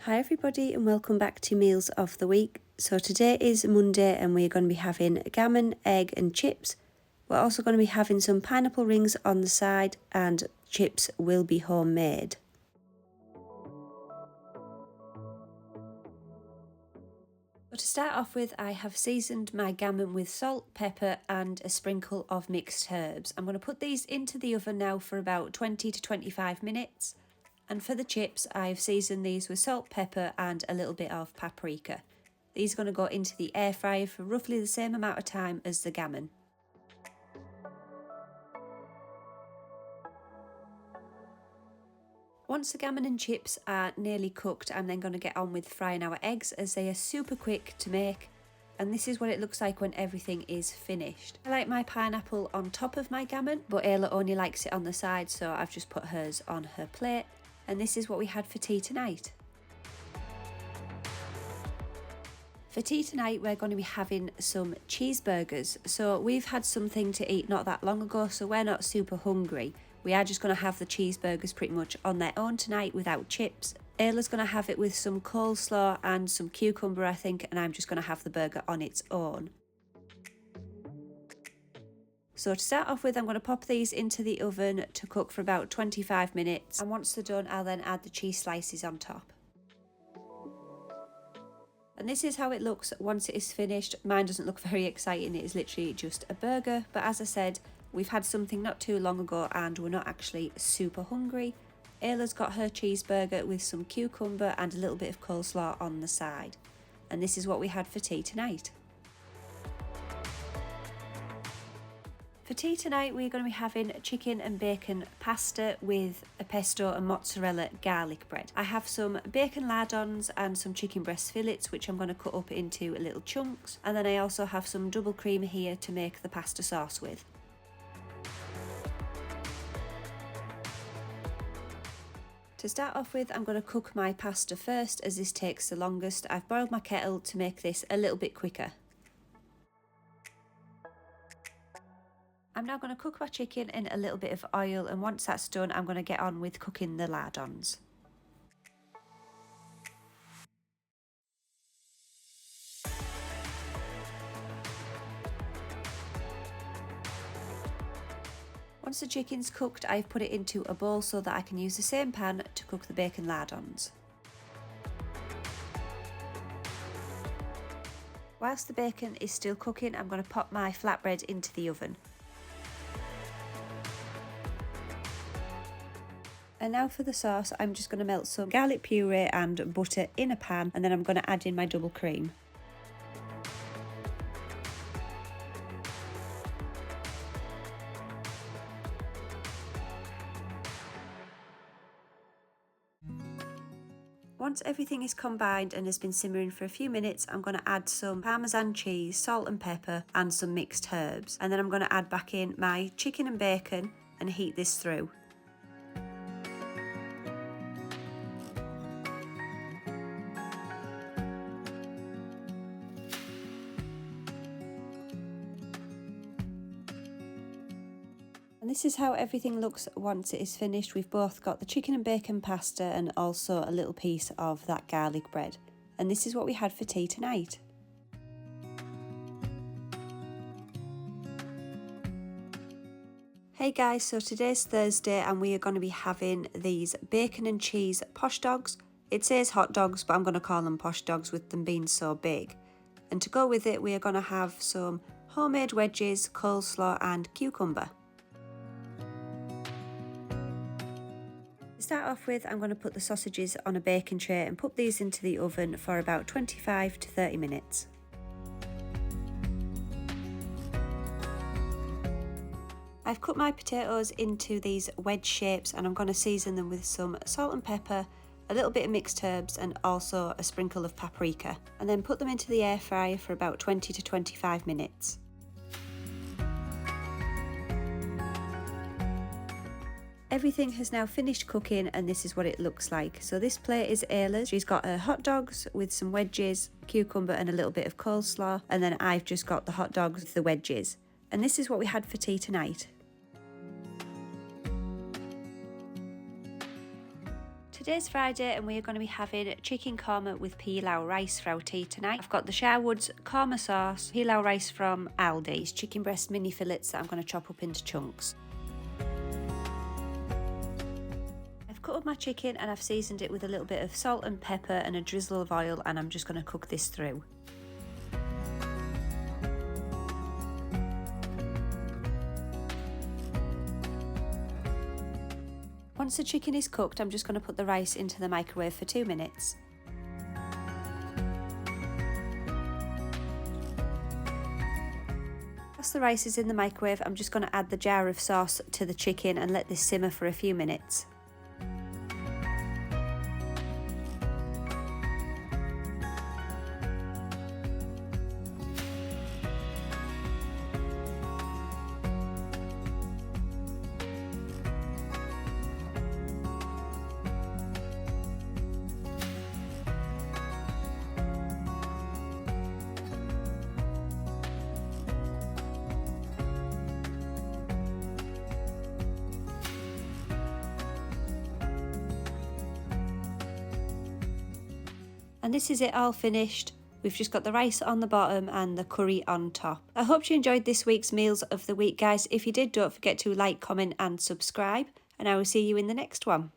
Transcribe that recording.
Hi everybody and welcome back to Meals of the Week. So today is Monday and we're going to be having gammon, egg and chips. We're also going to be having some pineapple rings on the side and chips will be homemade. So to start off with, I have seasoned my gammon with salt, pepper and a sprinkle of mixed herbs. I'm going to put these into the oven now for about 20 to 25 minutes. And for the chips, I've seasoned these with salt, pepper and a little bit of paprika. These are going to go into the air fryer for roughly the same amount of time as the gammon. Once the gammon and chips are nearly cooked, I'm then going to get on with frying our eggs as they are super quick to make. And this is what it looks like when everything is finished. I like my pineapple on top of my gammon, but Ayla only likes it on the side, so I've just put hers on her plate. And this is what we had for tea tonight. For tea tonight, we're going to be having some cheeseburgers. So we've had something to eat not that long ago, so we're not super hungry. We are just going to have the cheeseburgers pretty much on their own tonight without chips. Ayla's going to have it with some coleslaw and some cucumber, I think, and I'm just going to have the burger on its own. So to start off with, I'm going to pop these into the oven to cook for about 25 minutes. And once they're done, I'll then add the cheese slices on top. And this is how it looks once it is finished. Mine doesn't look very exciting. It is literally just a burger. But as I said, we've had something not too long ago and we're not actually super hungry. Ayla's got her cheeseburger with some cucumber and a little bit of coleslaw on the side. And this is what we had for tea tonight. For tea tonight, we're going to be having chicken and bacon pasta with a pesto and mozzarella garlic bread. I have some bacon lardons and some chicken breast fillets, which I'm going to cut up into little chunks. And then I also have some double cream here to make the pasta sauce with. To start off with, I'm going to cook my pasta first as this takes the longest. I've boiled my kettle to make this a little bit quicker. I'm now going to cook my chicken in a little bit of oil, and once that's done, I'm going to get on with cooking the lardons. Once the chicken's cooked, I've put it into a bowl so that I can use the same pan to cook the bacon lardons. Whilst the bacon is still cooking, I'm going to pop my flatbread into the oven. And now for the sauce, I'm just going to melt some garlic puree and butter in a pan, and then I'm going to add in my double cream. Once everything is combined and has been simmering for a few minutes, I'm going to add some Parmesan cheese, salt and pepper and some mixed herbs. And then I'm going to add back in my chicken and bacon and heat this through. And this is how everything looks once it is finished. We've both got the chicken and bacon pasta and also a little piece of that garlic bread. And this is what we had for tea tonight. Hey guys, so today's Thursday and we are going to be having these bacon and cheese posh dogs. It says hot dogs, but I'm going to call them posh dogs with them being so big. And to go with it, we are going to have some homemade wedges, coleslaw and cucumber. To start off with, I'm going to put the sausages on a baking tray and put these into the oven for about 25 to 30 minutes. I've cut my potatoes into these wedge shapes and I'm going to season them with some salt and pepper, a little bit of mixed herbs and also a sprinkle of paprika, and then put them into the air fryer for about 20 to 25 minutes. Everything has now finished cooking and this is what it looks like. So this plate is Ayla's. She's got her hot dogs with some wedges, cucumber and a little bit of coleslaw, and then I've just got the hot dogs with the wedges. And this is what we had for tea tonight. Today's Friday and we are going to be having chicken korma with pilau rice for our tea tonight. I've got the Sherwood's korma sauce, pilau rice from Aldi's, chicken breast mini fillets that I'm going to chop up into chunks. I've cut up my chicken and I've seasoned it with a little bit of salt and pepper and a drizzle of oil, and I'm just going to cook this through. Once the chicken is cooked, I'm just going to put the rice into the microwave for 2 minutes. Once the rice is in the microwave, I'm just going to add the jar of sauce to the chicken and let this simmer for a few minutes. And this is it all finished. We've just got the rice on the bottom and the curry on top. I hope you enjoyed this week's Meals of the Week, guys. If you did, don't forget to like, comment and subscribe. And I will see you in the next one.